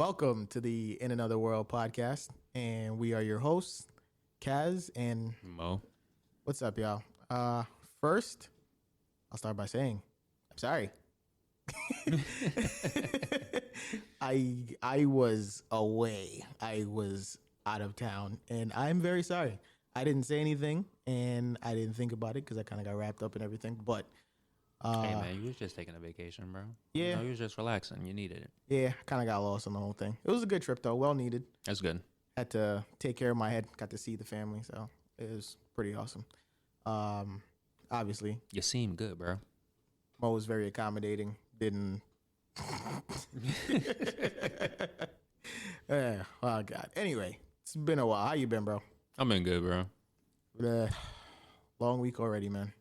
Welcome to the In Another World podcast, and we are your hosts, Kaz and Mo. what's up, y'all? First, I'll start by saying I'm sorry. I was away. I was out of town, and I'm very sorry. I didn't say anything, and I didn't think about it because I kind of got wrapped up in everything. But Hey man, you was just taking a vacation, bro. Yeah. You was just relaxing. You needed it. yeah, I kind of got lost on the whole thing. It was a good trip though, well needed. That's good. Had to take care of my head. Got to see the family, so it was pretty awesome. Obviously, You seem good, bro. Mo was very accommodating. Didn't. Oh God. Anyway, it's been a while. How you been, bro? I've been good, bro. Long week already, man.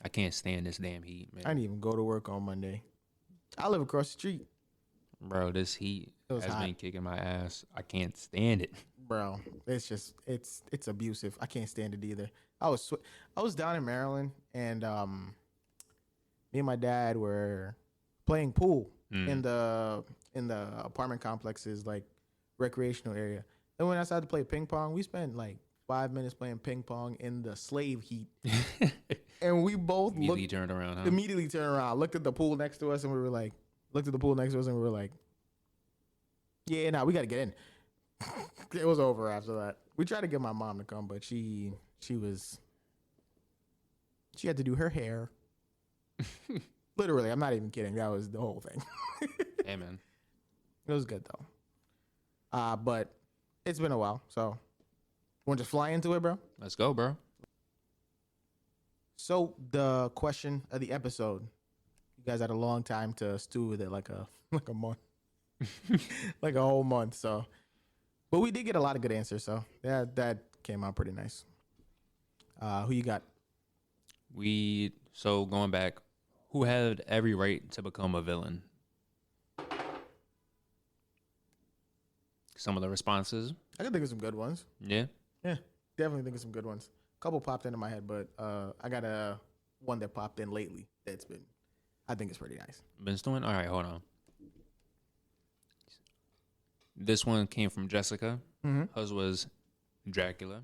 I can't stand this damn heat, man. I didn't even go to work on Monday. I live across the street, Bro, this heat It was has hot. been kicking my ass. I can't stand it. bro. It's abusive. I can't stand it either. I was down in Maryland, and me and my dad were playing pool in the apartment complex's like recreational area. Then when I decided to play ping pong, we spent like 5 minutes playing ping pong in the slave heat, and we both Immediately turned around, huh? immediately turned around, looked at the pool next to us, and we were like, yeah, nah, we got to get in. It was over after that. We tried to get my mom to come, but she had to do her hair. Literally, I'm not even kidding. That was the whole thing. Hey man. It was good though. But it's been a while, so want to just fly into it, bro? Let's go, bro. So the question of the episode, you guys had a long time to stew with it, like a month, like a whole month. So, but we did get a lot of good answers. So that came out pretty nice. Who you got? So going back, who had every right to become a villain? Some of the responses. I can think of some good ones. Yeah. Yeah, definitely think of some good ones. A couple popped into my head, but I got one that popped in lately. I think it's pretty nice. Been doing? All right, hold on. This one came from Jessica. Hers was Dracula.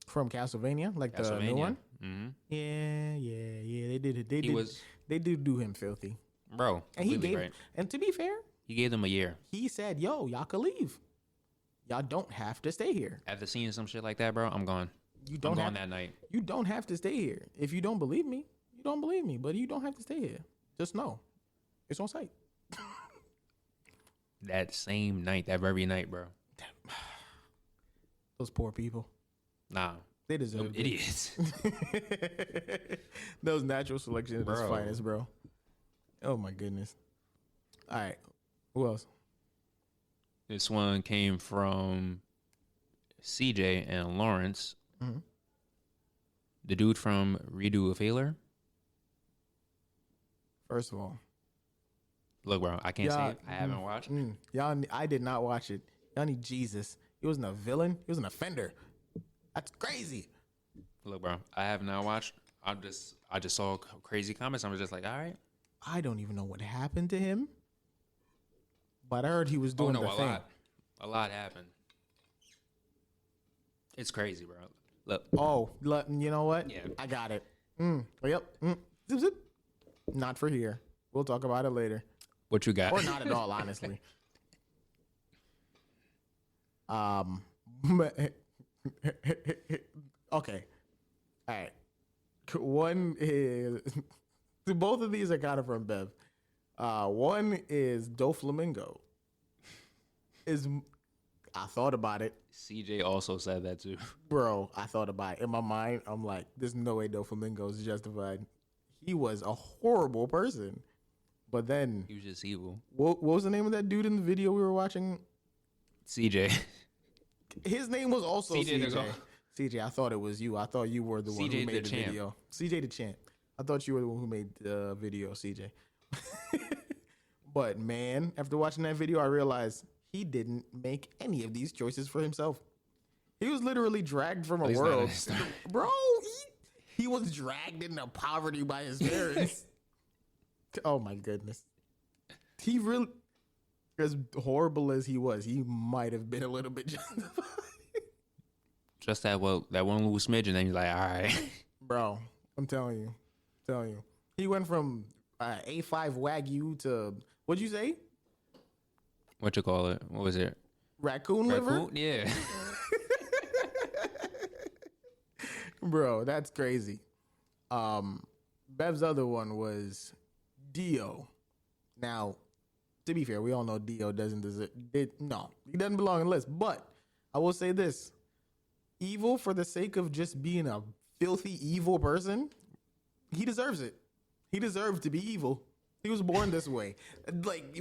From Castlevania, like the new one. Mm-hmm. Yeah. They did it. was- They did do him filthy. Bro, And he completely gave. right. And to be fair, He gave them a year. he said, "Yo, y'all can leave. Y'all don't have to stay here. After seeing some shit like that, bro, I'm gone. You I'm don't going have. that night. You don't have to stay here. If you don't believe me, you don't believe me. But you don't have to stay here. Just know, it's on site." That same night, that very night, bro. Those poor people. Nah, They deserve it. idiots. Those natural selection at its Bro. finest, bro. Oh my goodness. All right. Who else? This one came from CJ and Lawrence. Mhm. The dude from Redo a Failure. First of all, Look, bro, I can't say Yeah, it. I haven't watched. y'all. I did not watch it. Y'all need Jesus. He wasn't a villain. He was an offender. That's crazy. Look, bro, I have not watched. I just saw crazy comments. I was just like, all right. I don't even know what happened to him, but I heard he was doing Oh no, the a thing. lot. A lot happened. It's crazy, bro. Look, Oh, you know what? Yeah. I got it. Yep. Zip, zip. Not for here. We'll talk about it later, what you got? or not at all, honestly. Okay. All right. One is both of these are kind of from Bev. One is Doflamingo. I thought about it, CJ also said that too. bro. I thought about it. In my mind, I'm like, there's no way Doflamingo is justified. He was a horrible person. But then, He was just evil. what was the name of that dude in the video we were watching? CJ. His name was also CJ CJ. Nicole. CJ, I thought it was you. I thought you were the one who CJ made the the champ. video. CJ the champ. I thought you were the one who made the video, CJ. But man, after watching that video, I realized he didn't make any of these choices for himself. He was literally dragged from a He's not world. a star. Bro, he was dragged into poverty by his parents. Oh my goodness. he really, as horrible as he was, he might have been a little bit justified. Just that one little smidge, and then he's like, all right. Bro, I'm telling you. He went from A5 Wagyu to, what'd you say? What you call it? What was it? Raccoon liver? Raccoon? Yeah. Bro, that's crazy. Bev's other one was Dio. Now, to be fair, we all know Dio doesn't deserve no, he doesn't belong on the list. But I will say this. Evil for the sake of just being a filthy, evil person, he deserves it. He deserved to be evil. He was born this way. Like,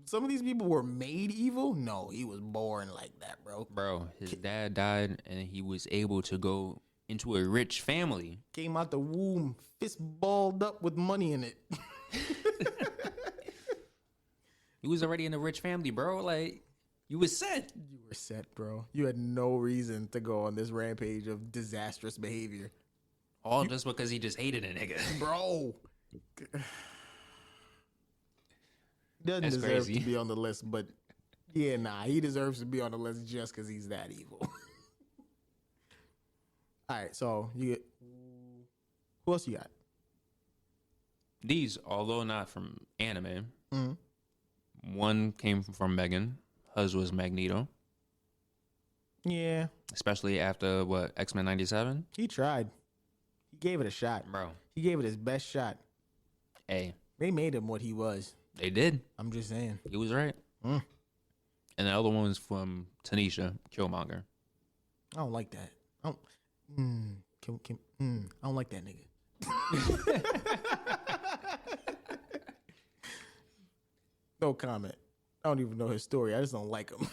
some of these people were made evil. No, he was born like that, bro. Bro, his dad died, and he was able to go into a rich family. Came out the womb, fist balled up with money in it. He was already in a rich family, bro. Like, you was set. You were set, bro. You had no reason to go on this rampage of disastrous behavior. All just because he just hated a nigga. Bro. Doesn't That's deserve crazy. to be on the list, but yeah, nah, he deserves to be on the list just because he's that evil. All right, so you get, who else you got? These, although not from anime, one came from Megan. Hers was Magneto. Yeah, Especially after, X-Men 97? he tried. He gave it a shot. Bro, He gave it his best shot. hey, They made him what he was. they did. I'm just saying. He was right. Mm. And the other one was from Tanisha, Killmonger. I don't like that. I don't like that nigga. No comment. I don't even know his story. I just don't like him.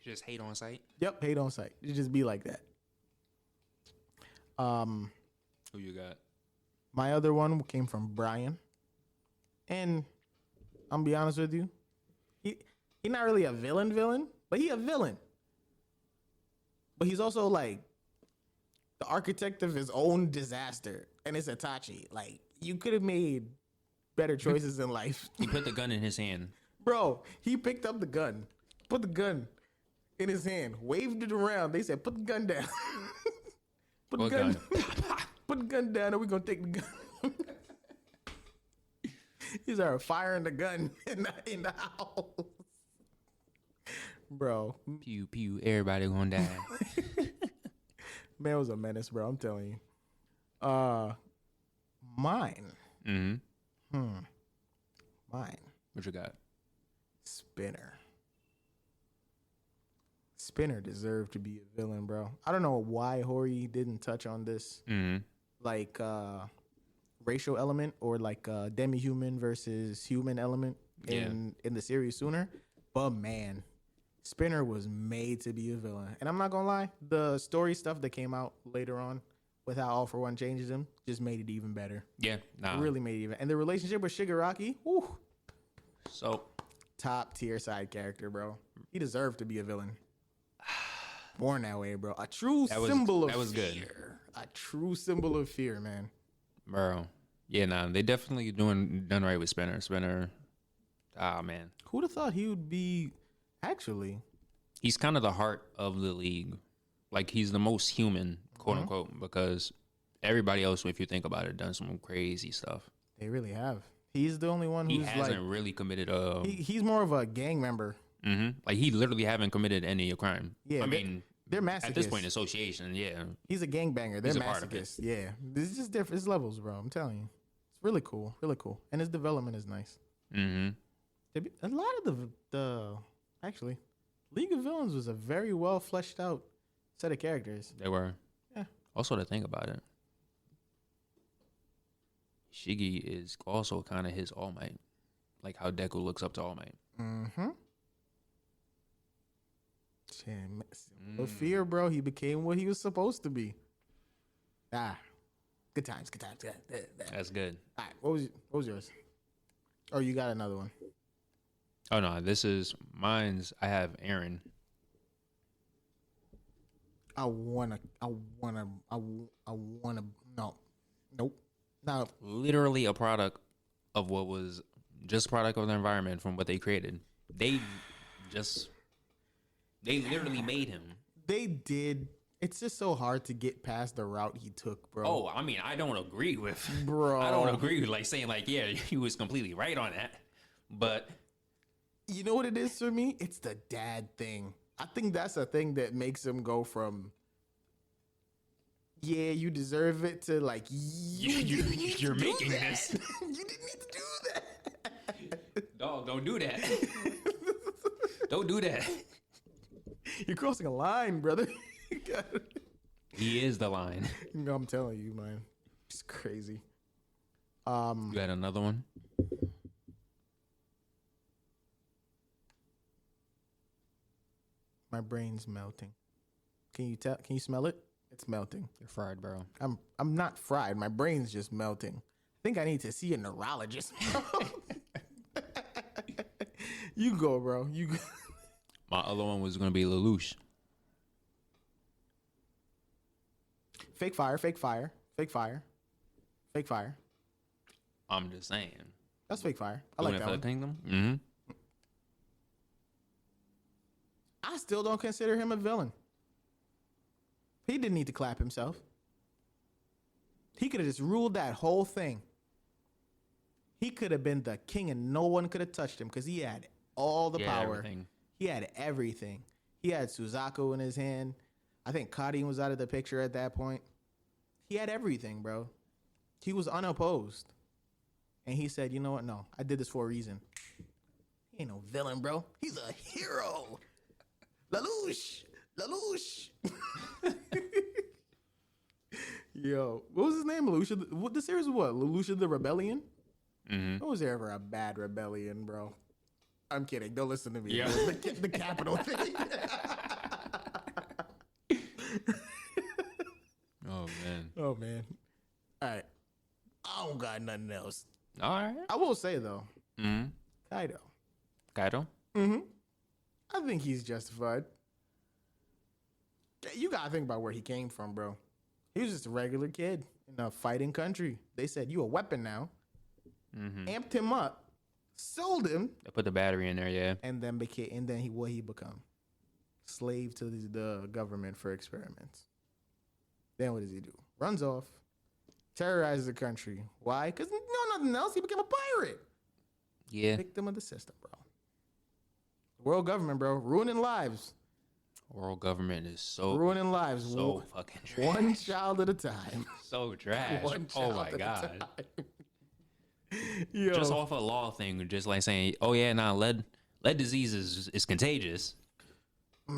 You just hate on sight? Yep, hate on sight. It just be like that. Who you got? My other one came from Brian. And I'm gonna be honest with you. He not really a villain, but he a villain. But he's also like the architect of his own disaster. And it's Itachi. Like, you could have made better choices in life. He put the gun in his hand. Bro, he picked up the gun, put the gun in his hand, waved it around. They said, put the gun down. Put the What gun, gun? put the gun down, and we're gonna take the gun. He started firing the gun in the house. Bro, Pew, pew, everybody gonna die. man was a menace, bro. I'm telling you. Mine. Mm-hmm. Mine. What you got? Spinner. Spinner deserved to be a villain, bro. I don't know why Hori didn't touch on this, Mm-hmm. like racial element or like demi-human versus human element in the series sooner. But man, Spinner was made to be a villain. And I'm not gonna lie, the story stuff that came out later on with how All for One changes him just made it even better. Yeah, nah. Really made it even. And the relationship with Shigaraki, whew, So, top tier side character, bro. He deserved to be a villain. Born that way, bro. A true symbol of that was good. fear. A true symbol of fear, man. bro, yeah, nah, they definitely done right with Spinner. Spinner, man. Who'd have thought he would be actually? He's kind of the heart of the league. Like, he's the most human, quote unquote, because everybody else, if you think about it, done some crazy stuff. They really have. He's the only one He who's hasn't like really committed he's more of a gang member. like, he literally haven't committed any crime. Yeah, I mean, they're masochists. at this point, association, yeah. He's a gangbanger. They're He's a part of it. masochists. Yeah, this is just different. It's levels, bro. I'm telling you, it's really cool, really cool, and his development is nice. Mm-hmm. A lot of the actually, League of Villains was a very well fleshed out set of characters. They were. Yeah. Also, to think about it, Shiggy is also kind of his All Might, like how Deku looks up to All Might. Mm-hmm. With fear, bro, he became what he was supposed to be. Good times, good times. That's good. All right, what was yours? Oh, you got another one. Oh no, this is mine's. I have Aaron. Nope. Literally a product of what was just product of the environment from what they created. They literally made him. They did. It's just so hard to get past the route he took, bro. Oh, I mean, I don't agree with, Bro. I don't agree with like saying like, yeah, he was completely right on that. But You know what it is for me? It's the dad thing. I think that's a thing that makes him go from, yeah, you deserve it, to like, you're making this. You didn't need to do that. Dog, don't do that. Don't do that. You're crossing a line, brother. He is the line. No, I'm telling you, man. It's crazy. You had another one? My brain's melting. Can you tell? Can you smell it? It's melting. You're fried, bro. I'm not fried. My brain's just melting. I think I need to see a neurologist. You go, bro. You go. My other one was gonna be Lelouch. Fake fire, fake fire, fake fire, fake fire. I'm just saying. That's fake fire. I Doing like it that for one. the kingdom. Mm-hmm. I still don't consider him a villain. He didn't need to clap himself. He could have just ruled that whole thing. He could have been the king and no one could have touched him because he had all the power. Everything. He had everything. He had Suzaku in his hand. I think Kadin was out of the picture at that point. He had everything, bro. He was unopposed. And he said, you know what? No, I did this for a reason. He ain't no villain, bro. He's a hero. Lelouch. Lelouch. Yo, what was his name? Lelouch. What the series was what? Lelouch the Rebellion? Mm-hmm. When was there ever a bad rebellion, bro? I'm kidding. Don't listen to me. Yeah. The capital thing. Oh man. Oh, man. All right. I don't got nothing else. All right. I will say, though, Mm-hmm. Kaido. Kaido. Mm-hmm. I think he's justified. You got to think about where he came from, bro. He was just a regular kid in a fighting country. They said, you a weapon now. Mm-hmm. Amped him up. Sold him. They put the battery in there, yeah. And then what he become? Slave to the government for experiments. Then what does he do? Runs off, terrorizes the country. Why? Because no, nothing else. He became a pirate. Yeah. Victim of the system, bro. World government, bro, ruining lives. World government is so Ruining lives. so fucking trash. One child at a time. So trash. One Oh child my at a god. time. Yo. Just off a law thing, just like saying, oh yeah, nah, lead disease is contagious. The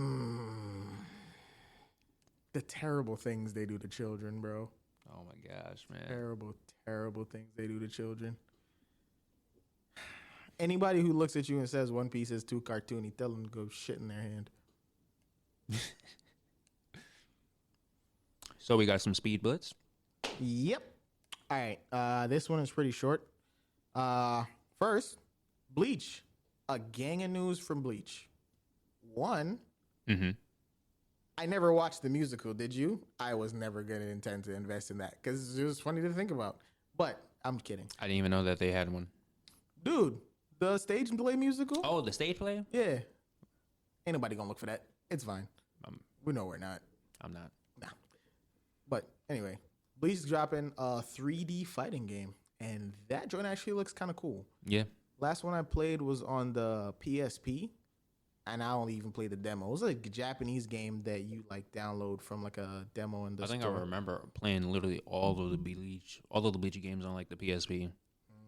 terrible things they do to children, bro. Oh my gosh, man. Terrible, terrible things they do to children. Anybody who looks at you and says One Piece is too cartoony, tell them to go shit in their hand. So we got some speed blitz. Yep. All right. This one is pretty short. First, Bleach. A gang of news from Bleach. One, Mm-hmm. I never watched the musical. Did you? I was never going to intend to invest in that because it was funny to think about. But I'm kidding. I didn't even know that they had one. Dude, the stage play musical? Oh, the stage play? Yeah. Ain't nobody going to look for that. It's fine. We know we're not. I'm not. Nah. But anyway, Bleach is dropping a 3D fighting game. And that joint actually looks kind of cool. Yeah. Last one I played was on the PSP. And I only even played the demo. It was like a Japanese game that you like download from like a demo in the I think store. I remember playing literally all of the Bleach games on like the PSP.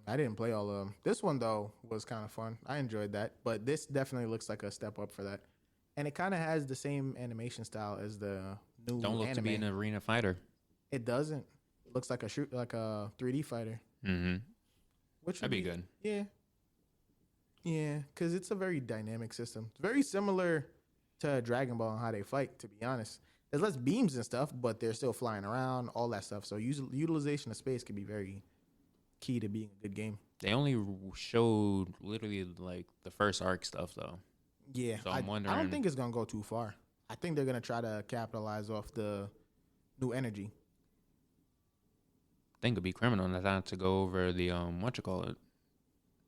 I didn't play all of them. This one though was kind of fun. I enjoyed that. But this definitely looks like a step up for that. And it kind of has the same animation style as the new Don't look anime. to be an arena fighter. It doesn't. It looks like a 3D fighter. Mm-hmm. Which That'd be good. Yeah. Yeah, because it's a very dynamic system. It's very similar to Dragon Ball and how they fight, to be honest. There's less beams and stuff, but they're still flying around, all that stuff. So utilization of space can be very key to being a good game. They only showed literally like the first arc stuff though. Yeah, So I'm I wondering- don't think it's going to go too far. I think they're going to try to capitalize off the new energy. I think it'd be criminal not to go over the what you call it,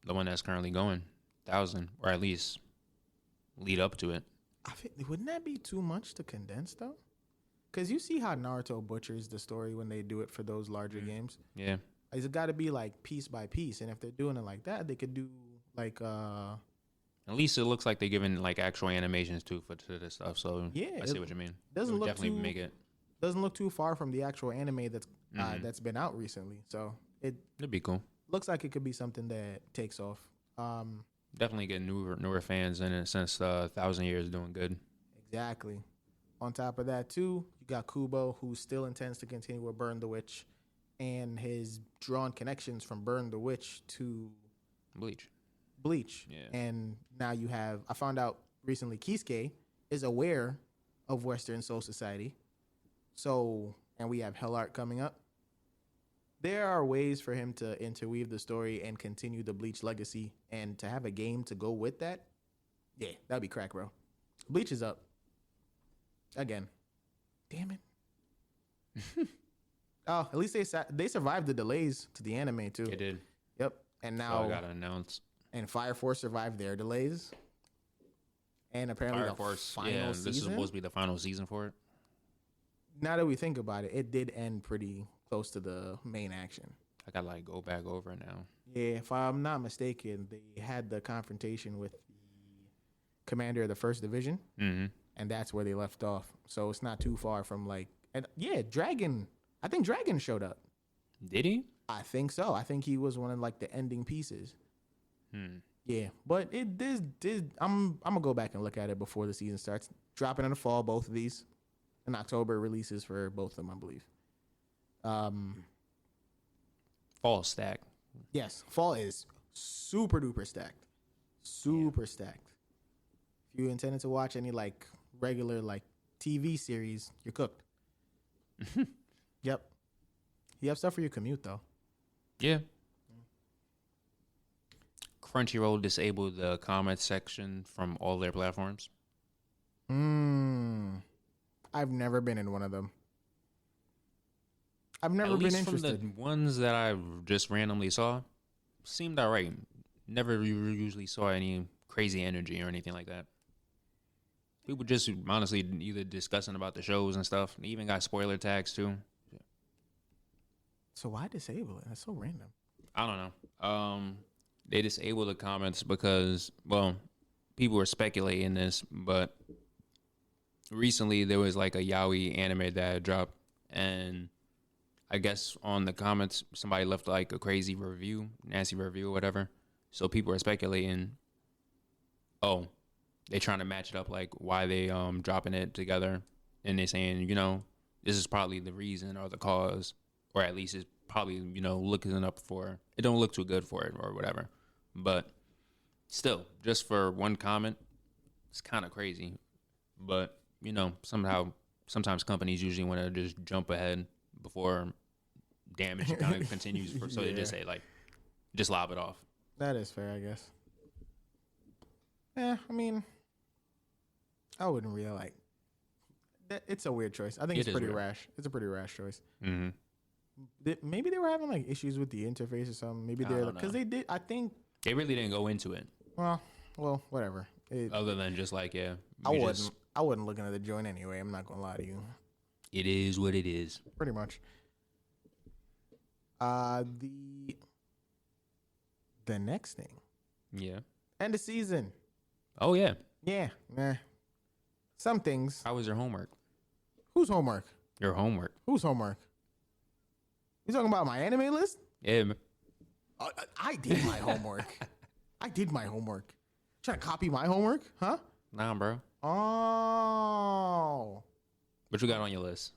the one that's currently going, 1,000, or at least lead up to it. I think, wouldn't that be too much to condense though? Because you see how Naruto butchers the story when they do it for those larger games. Yeah. It's got to be like piece by piece, and if they're doing it like that, they could do like At least it looks like they're giving like actual animations too to this stuff. So yeah, I see what you mean. Doesn't It would look definitely too make it. doesn't look too far from the actual anime that's been out recently. So It'd be cool. looks like it could be something that takes off. Definitely get newer fans in it since 1,000 Years doing good. Exactly. On top of that, too, you got Kubo, who still intends to continue with Burn the Witch, and has drawn connections from Burn the Witch to Bleach. Yeah. And now you have, I found out recently, Kisuke is aware of Western Soul Society. So, and we have Hell Art coming up. There are ways for him to interweave the story and continue the Bleach legacy, and to have a game to go with that. Yeah, that'd be crack, bro. Bleach is up. Again. Damn it. Oh, at least they survived the delays to the anime too. It did. Yep. And So now I got to announce. and Fire Force survived their delays. And apparently Fire the Force. final Yeah, season. this is supposed to be the final season for it. Now that we think about it, it did end pretty close to the main action. I got to like go back over it now. Yeah, if I'm not mistaken, they had the confrontation with the commander of the 1st Division, Mm-hmm. and that's where they left off. So it's not too far from like, and yeah, Dragon. I think Dragon showed up. Did he? I think so. I think he was one of like the ending pieces. Hmm. Yeah, but it did. I'm gonna go back and look at it before the season starts. Dropping in the fall, both of these. In October, releases for both of them, I believe. Fall stack. Yes, fall is super duper stacked. Super stacked. If you intended to watch any like regular like TV series, you're cooked. Yep. You have stuff for your commute though. Yeah. Crunchyroll disabled the comment section from all their platforms. I've never been in one of them. I've never At been least interested. from the ones that I just randomly saw, seemed alright. Never usually saw any crazy energy or anything like that. People just honestly either discussing about the shows and stuff. They even got spoiler tags too. So why disable it? That's so random. I don't know. They disabled the comments because, well, people were speculating this, but recently there was like a yaoi anime that dropped, and I guess on the comments somebody left like a crazy review, nasty review or whatever. So people are speculating, oh, they trying to match it up, like why they dropping it together, and they saying, you know, this is probably the reason or the cause, or at least it's probably, you know, looking up for it. Don't look too good for it or whatever. But still, just for one comment, it's kind of crazy. But you know, sometimes companies usually want to just jump ahead before damage kind of continues. So they just say like, just lob it off. That is fair, I guess. Yeah, I mean, I wouldn't really like. It's a weird choice. I think it's pretty rash. It's a pretty rash choice. Mm-hmm. Maybe they were having like issues with the interface or something. Maybe they're because they did. I think they really didn't go into it. Well, whatever. Other than just like, yeah, I wasn't looking at the joint anyway. I'm not gonna lie to you. It is what it is. Pretty much. The next thing. Yeah. End of season. Oh yeah. Yeah. Some things. How was your homework? Whose homework? Your homework. Whose homework? You talking about my anime list? Yeah. I did my homework. I did my homework. Trying to copy my homework? Huh? Nah, bro. Oh. What you got on your list?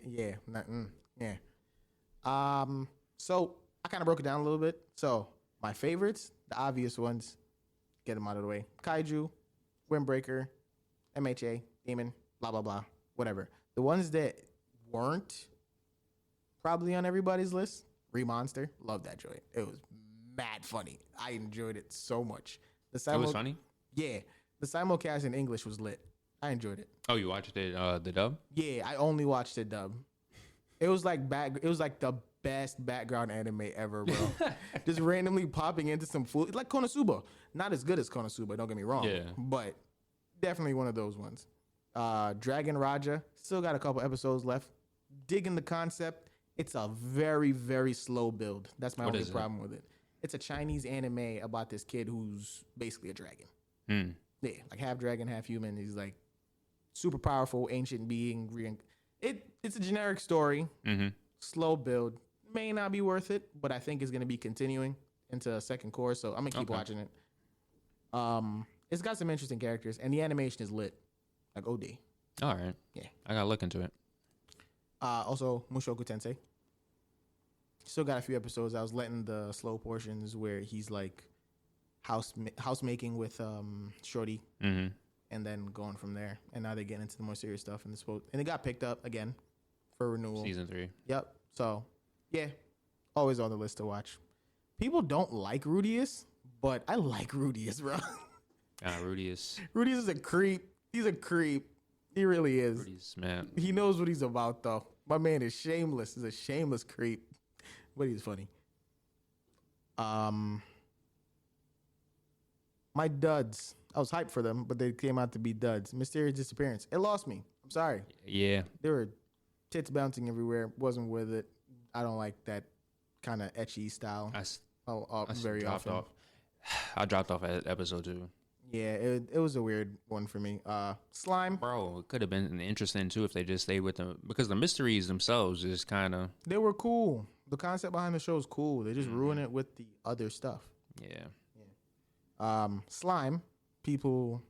Yeah. Yeah. So I kind of broke it down a little bit. So my favorites, the obvious ones, get them out of the way. Kaiju, Windbreaker, MHA, Demon, blah, blah, blah, whatever. The ones that weren't probably on everybody's list, Remonster, love that joint. It was mad funny. I enjoyed it so much. It was funny? Yeah. The simulcast in English was lit. I enjoyed it. Oh, you watched it, the dub? Yeah, I only watched it dub. It was like the best background anime ever, bro. Just randomly popping into some food. Like Konosuba. Not as good as Konosuba, don't get me wrong. Yeah. But definitely one of those ones. Dragon Raja. Still got a couple episodes left. Digging the concept. It's a very, very slow build. That's my only problem with it. It's a Chinese anime about this kid who's basically a dragon. Yeah, like half dragon, half human. He's like super powerful, ancient being. It's a generic story. Slow build. May not be worth it, but I think it's going to be continuing into a second course, so I'm going to keep watching it. It's got some interesting characters, and the animation is lit. Like OD. All right. Yeah. I got to look into it. Also, Mushoku Tensei. Still got a few episodes. I was letting the slow portions where he's like housemaking with Shorty, and then going from there. And now they get into the more serious stuff, and it got picked up again for renewal. Season 3. Yep. So, yeah, always on the list to watch. People don't like Rudius, but I like Rudius, bro. Rudius. Rudius is a creep. He's a creep. He really is. Rudius, man. He knows what he's about, though. My man is shameless. He's a shameless creep, but he's funny. My duds. I was hyped for them, but they came out to be duds. Mysterious Disappearance. It lost me. I'm sorry. Yeah. There were tits bouncing everywhere. Wasn't with it. I don't like that kind of ecchi style. I Very dropped often. off. I dropped off at episode 2. Yeah, it was a weird one for me. Slime. Bro, it could have been interesting too if they just stayed with them, because the mysteries themselves is kind of. They were cool. The concept behind the show is cool. They just ruin it with the other stuff. Yeah. Slime. People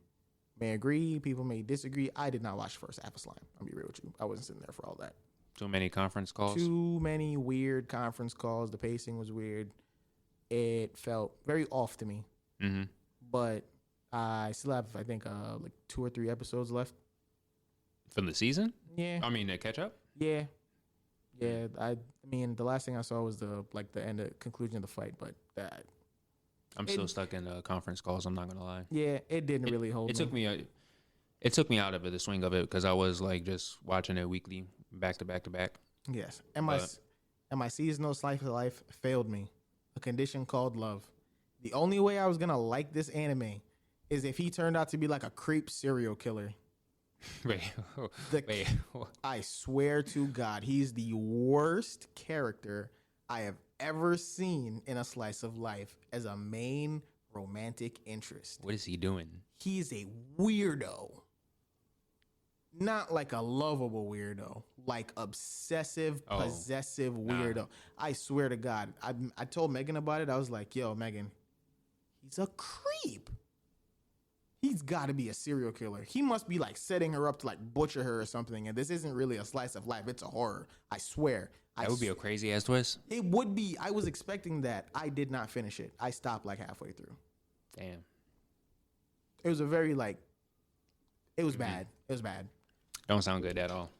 may agree. People may disagree. I did not watch the first half of Slime. I'll be real with you. I wasn't sitting there for all that. Too many conference calls. Too many weird conference calls. The pacing was weird. It felt very off to me. But I still have, I think, like 2 or 3 episodes left. From the season? Yeah. I mean, to catch up? Yeah. Yeah. I mean, the last thing I saw was the conclusion of the fight, but I'm still stuck in the conference calls. I'm not gonna lie. Yeah, it didn't really hold me. It took me out of the swing of it, because I was like just watching it weekly, back to back to back. Yes, and my seasonal slice of life failed me. A condition called love. The only way I was gonna like this anime is if he turned out to be like a creep serial killer. Wait. I swear to God, he's the worst character I have ever seen in a slice of life as a main romantic interest. What is he doing? He's a weirdo. Not like a lovable weirdo, like obsessive, possessive weirdo. I swear to God, I told Megan about it. I was like, yo, Megan, he's a creep. He's got to be a serial killer. He must be like setting her up to like butcher her or something. And this isn't really a slice of life. It's a horror. I swear. That would be a crazy ass twist. It would be. I was expecting that. I did not finish it. I stopped like halfway through. Damn. It was a very it was bad. It was bad. Don't sound good at all.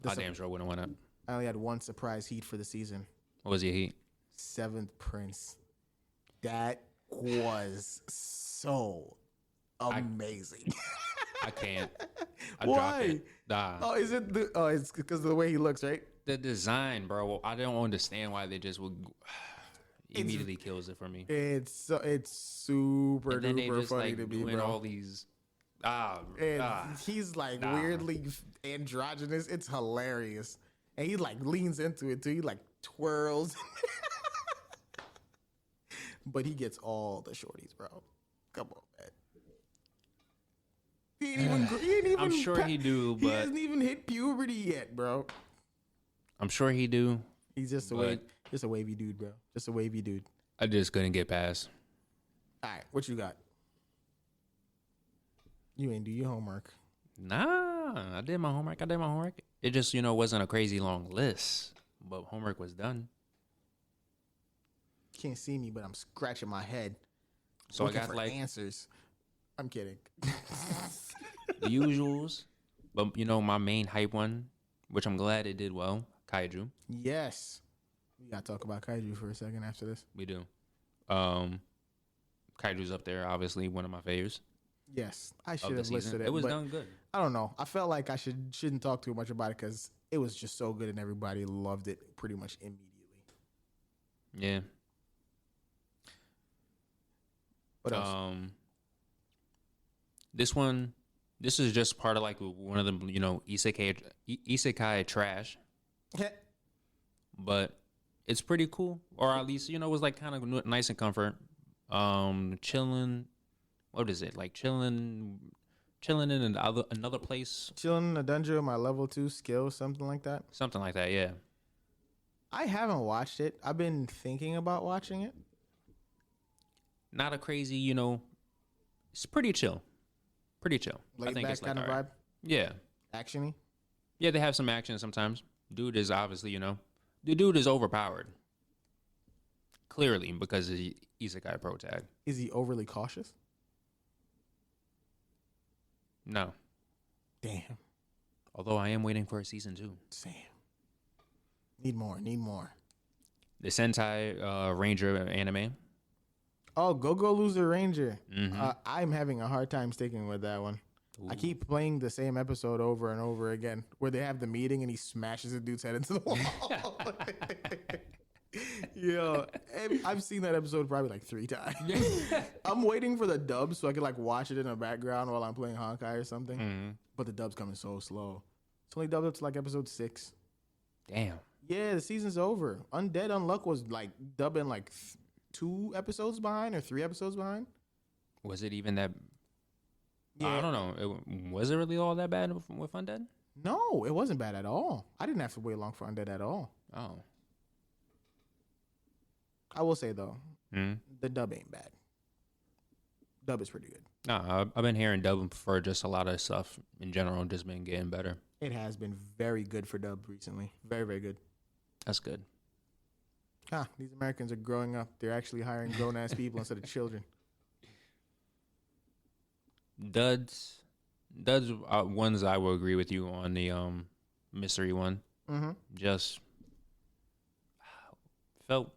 I damn sure wouldn't want to. I only had one surprise heat for the season. What was your heat? Seventh Prince. That was so amazing. I can't. I Why? dropped it. Nah. Oh, is it? It's because of the way he looks, right? The design, bro. I don't understand why they just would immediately kills it for me. It's super And then they duper just funny like to me, doing bro. all these. He's like weirdly androgynous. It's hilarious, and he like leans into it too. He like twirls, but he gets all the shorties, bro. Come on, man. He ain't even I'm sure he do, he but hasn't even hit puberty yet, bro. I'm sure he do. He's just a wavy dude, bro. Just a wavy dude. I just couldn't get past. All right, what you got? You ain't do your homework. Nah, I did my homework. It just, wasn't a crazy long list, but homework was done. Can't see me, but I'm scratching my head. So looking I got for like answers. I'm kidding. the usuals, but my main hype one, which I'm glad it did well, Kaiju. Yes. We got to talk about Kaiju for a second after this. We do. Kaiju's up there, obviously one of my favorites. Yes. I Of should the have season. listed it. It was but done good. I don't know. I felt like I shouldn't talk too much about it because it was just so good and everybody loved it pretty much immediately. Yeah. What else? This one, this is just part of like one of the isekai trash, but it's pretty cool, or at least it was like kind of nice and comfort. Chilling. What is it like? Chilling in another place. Chilling in a dungeon with my level 2 skill, something like that. Something like that. Yeah. I haven't watched it. I've been thinking about watching it. Not a crazy, it's pretty chill. Pretty chill. Laid I think back it's like, kind of all right. vibe. Yeah. Actiony. Yeah, they have some action sometimes. Dude is obviously, the dude is overpowered. Clearly, because of the Isekai Pro Tag. Is he overly cautious? No. Damn. Although I am waiting for a season 2. Sam. Need more. The Sentai Ranger anime. Oh, Go Loser Ranger. Mm-hmm. I'm having a hard time sticking with that one. Ooh. I keep playing the same episode over and over again where they have the meeting and he smashes the dude's head into the wall. Yo, I've seen that episode probably like 3 times. I'm waiting for the dub so I can like watch it in the background while I'm playing Honkai or something. Mm-hmm. But the dub's coming so slow. It's only dubbed up to like episode 6. Damn. Yeah, the season's over. Undead Unluck was like dubbing like 2 episodes behind or 3 episodes behind. Was it even that? Yeah. I don't know. Was it really all that bad with Undead? No, it wasn't bad at all. I didn't have to wait long for Undead at all. Oh. I will say though, the dub ain't bad. Dub is pretty good. Nah, I've been hearing dub for just a lot of stuff in general, just been getting better. It has been very good for dub recently. Very, very good. That's good. These Americans are growing up. They're actually hiring grown-ass people instead of children. Duds ones I will agree with you on the mystery one. Mm-hmm. Just felt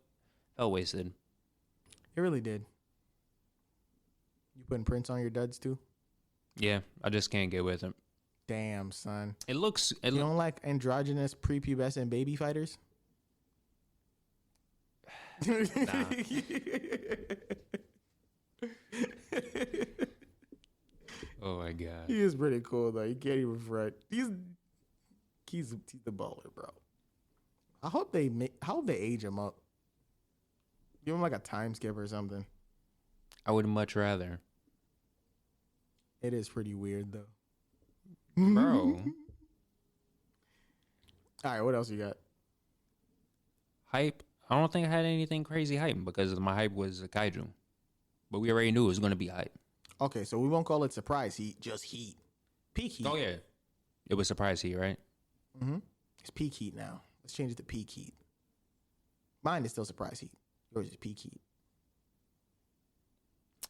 wasted. It really did. You putting prints on your duds too? Yeah, I just can't get with it. Damn, son. You don't like androgynous prepubescent baby fighters? Nah. Oh my god. He is pretty cool though. You can't even front. He's the baller, bro. I hope they age him up. Give him like a time skip or something. I would much rather. It is pretty weird though. Bro. All right, what else you got? Hype. I don't think I had anything crazy hype because my hype was a kaiju. But we already knew it was going to be hype. Okay, so we won't call it surprise heat, just heat. Peak heat. Oh, yeah. It was surprise heat, right? Mm-hmm. It's peak heat now. Let's change it to peak heat. Mine is still surprise heat. Yours is peak heat.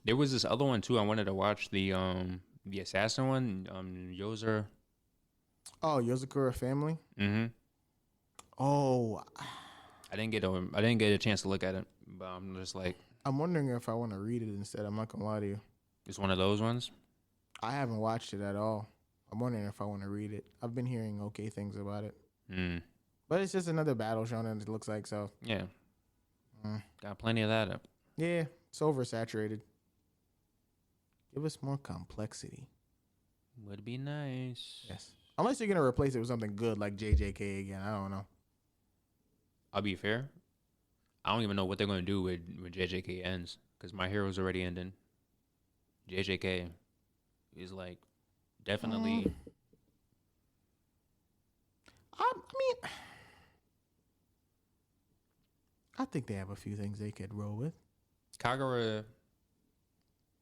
There was this other one, too. I wanted to watch the assassin one, Yoza. Oh, Yozakura Family? Mm-hmm. Oh. I didn't get a chance to look at it, but I'm just like. I'm wondering if I want to read it instead. I'm not going to lie to you. It's one of those ones? I haven't watched it at all. I'm wondering if I want to read it. I've been hearing okay things about it. But it's just another battle shonen, it looks like, so. Yeah. Got plenty of that up. Yeah, it's oversaturated. Give us more complexity. Would be nice. Yes. Unless you're going to replace it with something good like JJK again. I don't know. I'll be fair. I don't even know what they're going to do with JJK ends because My Hero's already ending. JJK is like definitely. I mean, I think they have a few things they could roll with. Kagura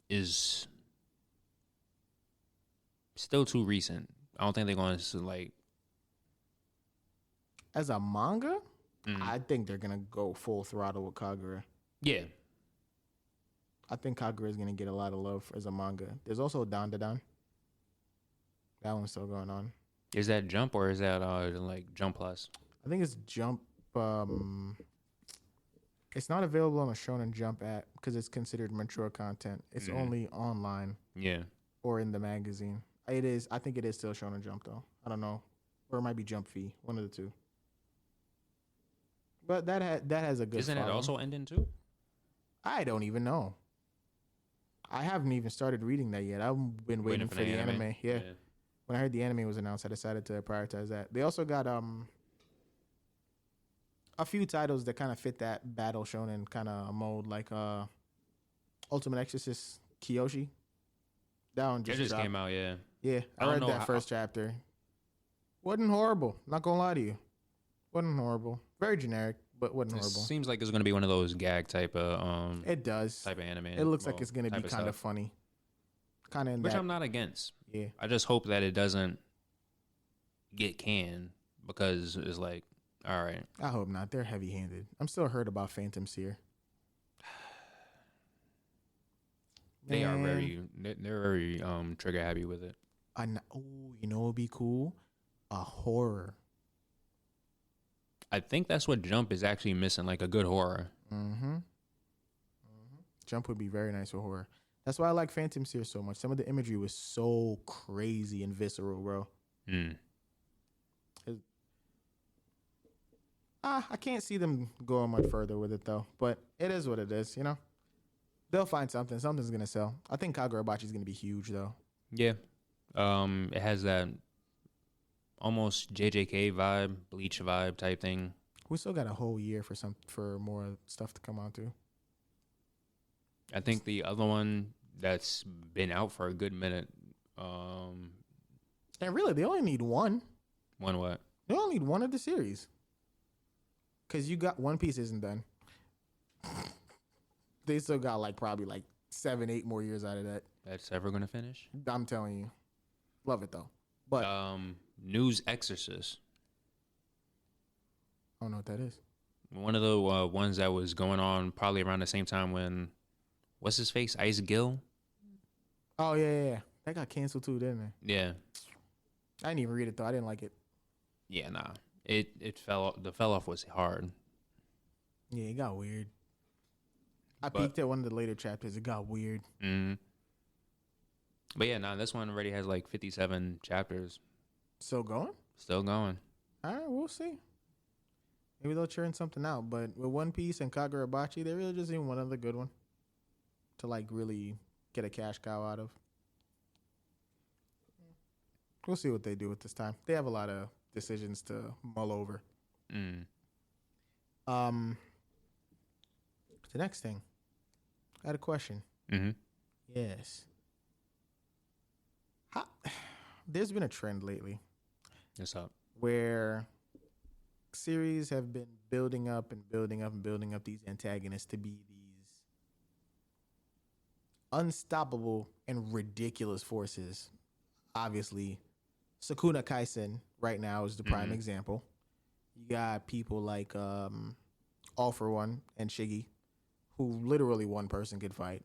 is still too recent. I don't think they're going to like. As a manga, I think they're going to go full throttle with Kagura. Yeah. I think Kagura is going to get a lot of love as a manga. There's also Dandadan. That one's still going on. Is that Jump or is that like Jump Plus? I think it's Jump. It's not available on a Shonen Jump app because it's considered mature content. It's only online. Yeah. Or in the magazine. It is. I think it is still Shonen Jump though. I don't know. Or it might be Jump Fee. One of the two. But that has a good. Isn't it following. also ending too? I don't even know. I haven't even started reading that yet. I've been waiting for the anime. Yeah. When I heard the anime was announced, I decided to prioritize that. They also got a few titles that kind of fit that battle shonen kind of mode, like Ultimate Exorcist Kyoshi. That one just came out. Yeah. Yeah, I read that first chapter. Wasn't horrible. Not gonna lie to you. Wasn't horrible. Very generic, but wasn't horrible. Seems like it's gonna be one of those gag type of It does. type of anime. It looks like it's gonna be kind of funny. Kind of which I'm not against. Yeah. I just hope that it doesn't get canned because it's like, all right. I hope not. They're heavy-handed. I'm still hurt about Phantom Seer. They are they're very trigger happy with it. Oh, you know what would be cool? A horror. I think that's what Jump is actually missing, like a good horror. Jump would be very nice for horror. That's why I like Phantom Seer so much. Some of the imagery was so crazy and visceral, bro. I can't see them going much further with it, though. But it is what it is, you know? They'll find something. Something's going to sell. I think Kagurabachi is going to be huge, though. Yeah. It has that almost JJK vibe, Bleach vibe type thing. We still got a whole year for more stuff to come out, too. I think the other one that's been out for a good minute. And really, they only need one. One what? They only need one of the series. Because you got One Piece isn't done. They still got probably 7-8 more years out of that. That's ever gonna finish? I'm telling you. Love it though. But News Exorcist. I don't know what that is. One of the ones that was going on probably around the same time when what's his face? Ice Gill? Oh yeah. That got canceled too, didn't it? Yeah. I didn't even read it though. I didn't like it. Yeah, nah. It fell. The fell off was hard. Yeah, it got weird. I peeked at one of the later chapters. It got weird. Mm-hmm. But yeah, this one already has 57 chapters. Still going? Still going. All right, we'll see. Maybe they'll churn something out. But with One Piece and Kagurabachi, they really just need one other good one to really get a cash cow out of. We'll see what they do with this time. They have a lot of decisions to mull over. The next thing, I had a question. Mm-hmm. Yes. There's been a trend lately. What's up? Where series have been building up and building up and building up these antagonists to be these unstoppable and ridiculous forces. Obviously, Sakuna Kaisen right now is the prime example. You got people like All For One and Shiggy, who literally one person could fight.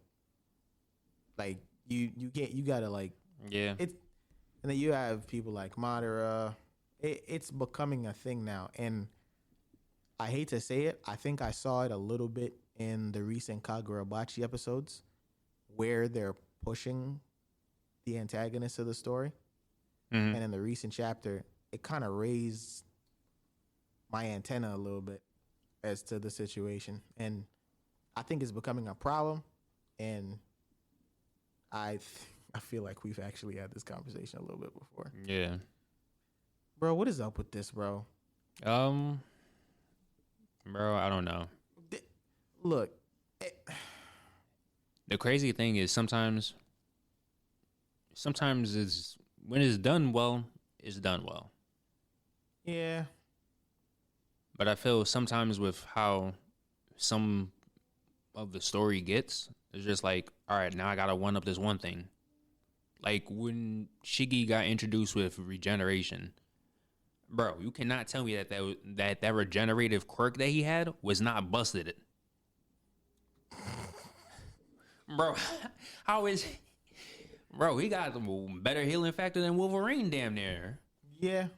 You gotta yeah. And then you have people like Madara. It's becoming a thing now, and I hate to say it, I think I saw it a little bit in the recent Kagurabachi episodes, where they're pushing the antagonist of the story. And in the recent chapter, it kind of raised my antenna a little bit as to the situation. And I think it's becoming a problem. And I feel like we've actually had this conversation a little bit before. Yeah. Bro, what is up with this, bro? Bro, I don't know. Look. The crazy thing is sometimes is when it's done well, it's done well. Yeah. But I feel sometimes with how some of the story gets, it's just all right, now I gotta one up this one thing. Like when Shiggy got introduced with regeneration, bro, you cannot tell me that regenerative quirk that he had was not busted. Bro, how is... Bro, he got a better healing factor than Wolverine damn near. Yeah.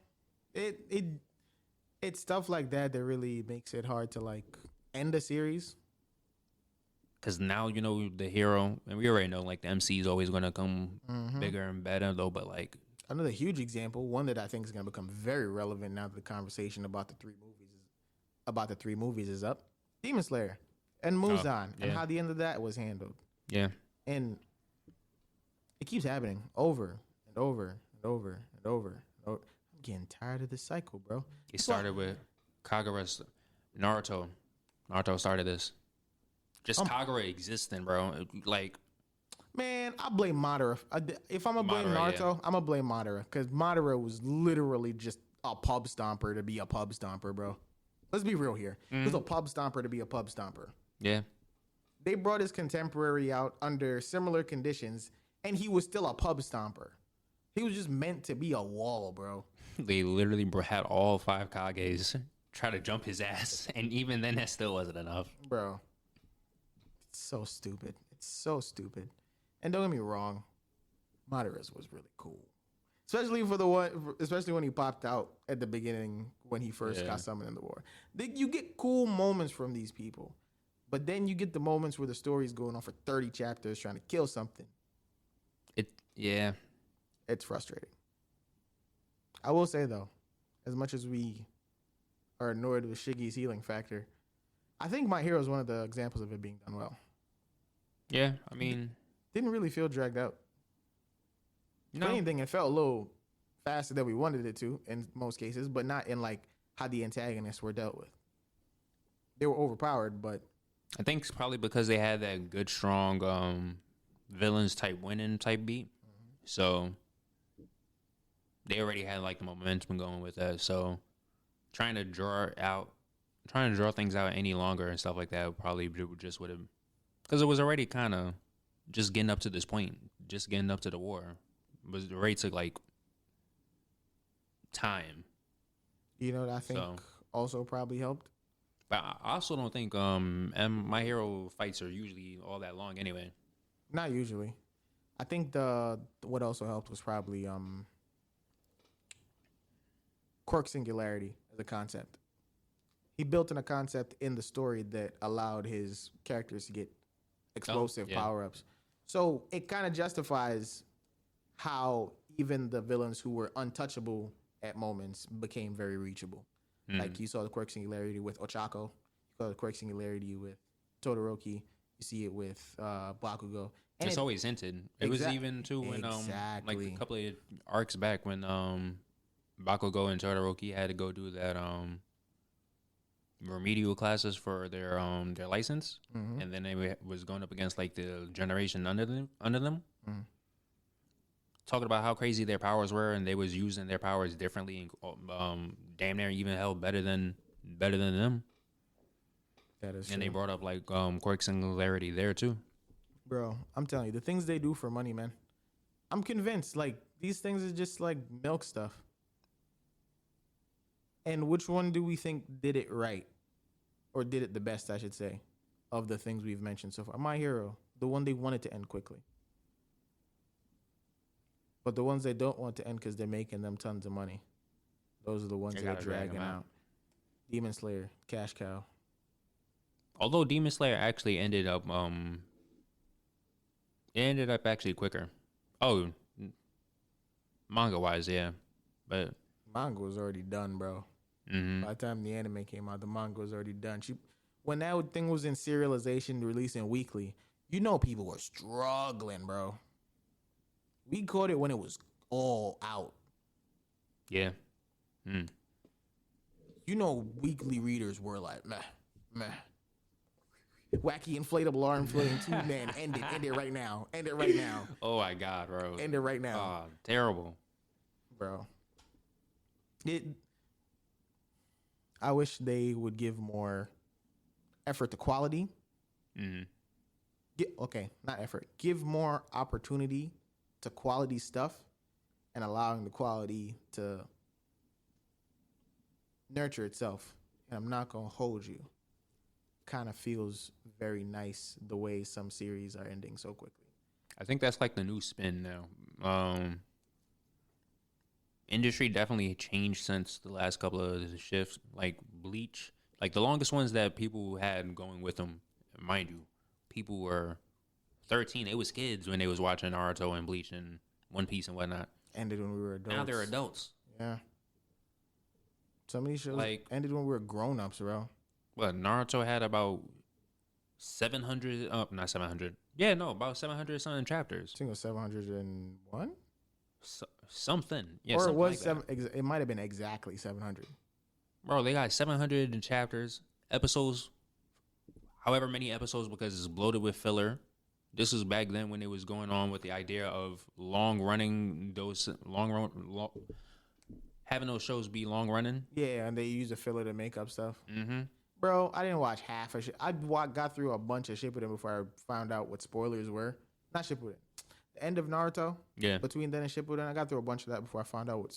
It's stuff like that really makes it hard to end a series. Because now, the hero, and we already know the MC is always going to come bigger and better though, but another huge example, one that I think is going to become very relevant now to the conversation about the 3 movies, is about the 3 movies is up. Demon Slayer and Muzan, and yeah. how the end of that was handled. Yeah. And it keeps happening over and over and over and over and over. I'm getting tired of this cycle, bro. It started with Kagura's Naruto. Naruto started this. Just Kagura existing, bro. Like, man, I blame Madara. If I'm gonna blame Madara, Naruto, I'm gonna blame Madara, because Madara was literally just a pub stomper to be a pub stomper, bro. Let's be real here. He was a pub stomper to be a pub stomper. yeah. They brought his contemporary out under similar conditions, and he was still a pub stomper. He was just meant to be a wall, bro. They literally had all 5 Kages try to jump his ass, and even then, that still wasn't enough. Bro, it's so stupid. It's so stupid. And don't get me wrong, Madara's was really cool, especially when he popped out at the beginning when he first got summoned in the war. You get cool moments from these people, but then you get the moments where the story's going on for 30 chapters trying to kill something. Yeah. It's frustrating. I will say though, as much as we are annoyed with Shiggy's healing factor, I think My Hero is one of the examples of it being done well. Yeah, I mean, Didn't really feel dragged out. no. If anything, it felt a little faster than we wanted it to in most cases, but not in like how the antagonists were dealt with. They were overpowered, but I think it's probably because they had that good, strong villains type winning type beat. So they already had like the momentum going with that. So trying to draw things out any longer and stuff like that probably just would have, because it was already kind of just getting up to this point, just getting up to the war. But the rate took like time. you know what I think So- also probably helped? But I also don't think and My Hero fights are usually all that long anyway. Not usually. I think what also helped was probably Quirk Singularity as a concept. He built in a concept in the story that allowed his characters to get explosive yeah. power-ups. So it kind of justifies how even the villains who were untouchable at moments became very reachable. Like you saw the Quirk Singularity with Ochako. You saw the Quirk Singularity with Todoroki. You see it with Bakugo. And It's always hinted. It was even too when like Exactly. a couple of arcs back when Bakugo and Todoroki had to go do that remedial classes for their license, and then they was going up against like the generation under them. Talking about how crazy their powers were, and they was using their powers differently, and damn near even hell better than them. that is And they true. brought up like Quirk Singularity there too. Bro, I'm telling you, the things they do for money, man. I'm convinced, like, these things is just like milk stuff. And which one do we think did it right? Or did it the best, I should say, of the things we've mentioned so far? My Hero, the one they wanted to end quickly. But the ones they don't want to end because they're making them tons of money. Those are the ones They that are gotta drag dragging 'em out. out. Demon Slayer, cash cow. Although Demon Slayer actually ended up it ended up actually quicker. Oh, manga wise, yeah, but Manga was already done, bro. By the time the anime came out, the manga was already done. When that thing was in serialization, releasing weekly, you know people were struggling, bro. We caught it when it was all out. yeah, You know, weekly readers were like, meh. Wacky inflatable arm floating tube man, end it right now. End it right now. Oh my god, bro. End it right now. Oh, terrible. Bro. I wish they would give more effort to quality. Not effort. Give more opportunity to quality stuff and allowing the quality to nurture itself. And I'm not going to hold you. Kind of feels very nice the way some series are ending so quickly. I think that's like the new spin now. Industry definitely changed since the last couple of shifts. Like Bleach, like the longest ones that people had going with them, mind you, people were 13. They was kids when they was watching Naruto and Bleach and One Piece and whatnot. Ended when we were adults. Now they're adults. Yeah. Some of these shows Like- ended when we were grown ups, bro. What Naruto had about 700. Oh, not 700. Yeah, no, about 700 something chapters. I think it was 701, Something. Yeah, or it something was like seven. It might have been exactly 700. Bro, they got 700 chapters, episodes, however many episodes, because it's bloated with filler. This was back then when it was going on with the idea of having those shows be long running. Yeah, and they use a filler to make up stuff. Mm-hmm. Bro, I didn't watch half of shit. Got through a bunch of Shippuden before I found out what spoilers were. Not Shippuden. The end of Naruto. Yeah. Between then and Shippuden, I got through a bunch of that before I found out what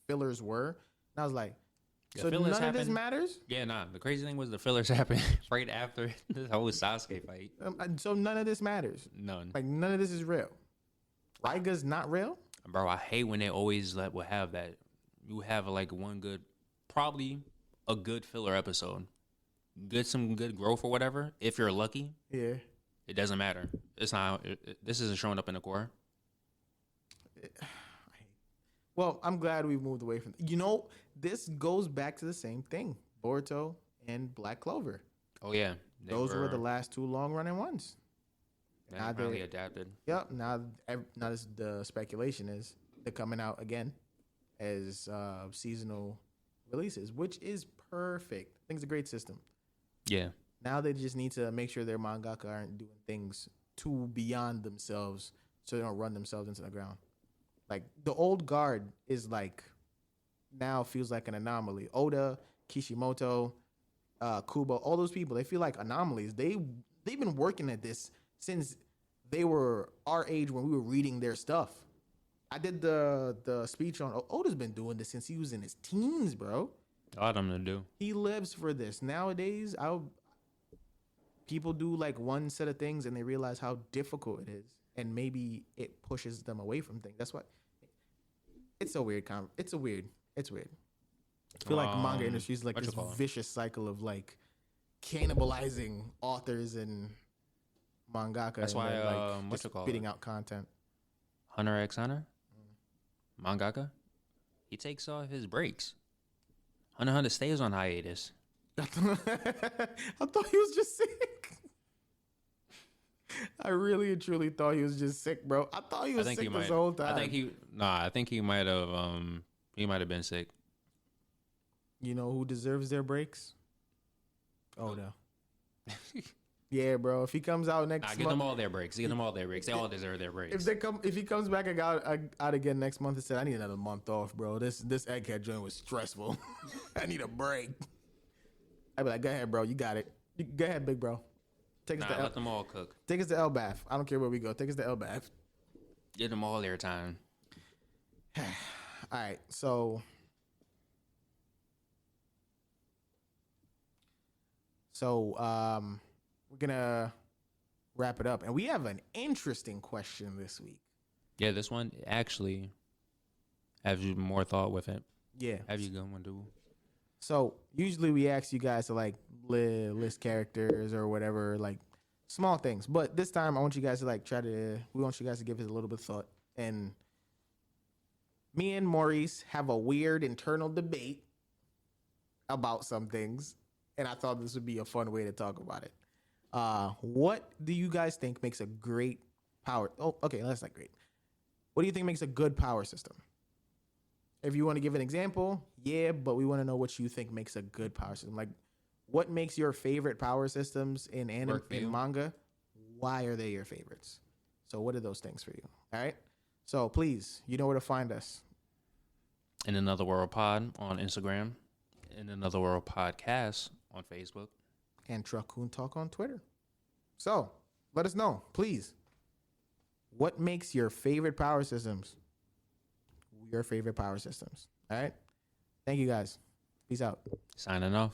fillers were. And I was like, The so fillers none of this happen- matters? Yeah, nah. The crazy thing was the fillers happened right after this whole Sasuke fight. So none of this matters. None. Like, none of this is real. Raiga's not real? Bro, I hate when they always will have that. You have like probably a good filler episode. Some good growth or whatever. If you're lucky, Yeah. it doesn't matter. It's not. This isn't showing up in the core. Well, I'm glad we've moved away from. This goes back to the same thing. Boruto and Black Clover. Oh yeah, Those were the last two long-running ones. They now finally they- adapted. Yep. Now the speculation is they're coming out again as seasonal releases, which is perfect. I think it's a great system. Yeah, Now they just need to make sure their mangaka aren't doing things too beyond themselves, so they don't run themselves into the ground. Like the old guard is like now feels like an anomaly. Oda, Kishimoto, Kubo, all those people, they feel like anomalies. They've been working at this since they were our age when we were reading their stuff. I did the speech on Oda's been doing this since he was in his teens, bro. a lot of them to do. He lives for this. Nowadays, people do like one set of things and they realize how difficult it is, and maybe it pushes them away from things. That's what. It's a weird. It's weird. I feel like manga industry is like what you this call it? vicious cycle of like cannibalizing authors and mangaka. That's and why, then, what just you call spitting it? out content. Hunter x Hunter, mangaka, he takes off his breaks. Hunter stays on hiatus. I thought he was just sick. I really and truly thought he was just sick, bro. I thought he was sick this whole time. I think he might have been sick. You know who deserves their breaks? Oda. Yeah, bro. If he comes out next Give month, them all their breaks. Give them all their breaks. They all deserve their breaks. if he comes back out again next month and said, "I need another month off, bro. This egghead joint was stressful. I need a break." I'd be like, "Go ahead, bro. You got it. Go ahead, big bro. Take us to Let them all cook. take us to Elbath. I don't care where we go. Take us to Elbath." Give them all their time. All right, so we're gonna wrap it up, and we have an interesting question this week. Yeah, this one actually have you more thought with it. Yeah. Have you going to do? So usually we ask you guys to like list characters or whatever, like small things. But this time I want you guys to we want you guys to give it a little bit of thought. And me and Maurice have a weird internal debate about some things. And I thought this would be a fun way to talk about it. What do you guys think makes a great power? Oh, okay, that's not great. What do you think makes a good power system? If you want to give an example, yeah, but we want to know what you think makes a good power system. Like, what makes your favorite power systems in anime, Work for in you. manga? Why are they your favorites? So, what are those things for you? All right. So, please, you know where to find us. In Another World Pod on Instagram. In Another World Podcast on Facebook. And Truckcoon Talk on Twitter. So, let us know, please. What makes your favorite power systems your favorite power systems? All right. Thank you guys. Peace out. Signing off.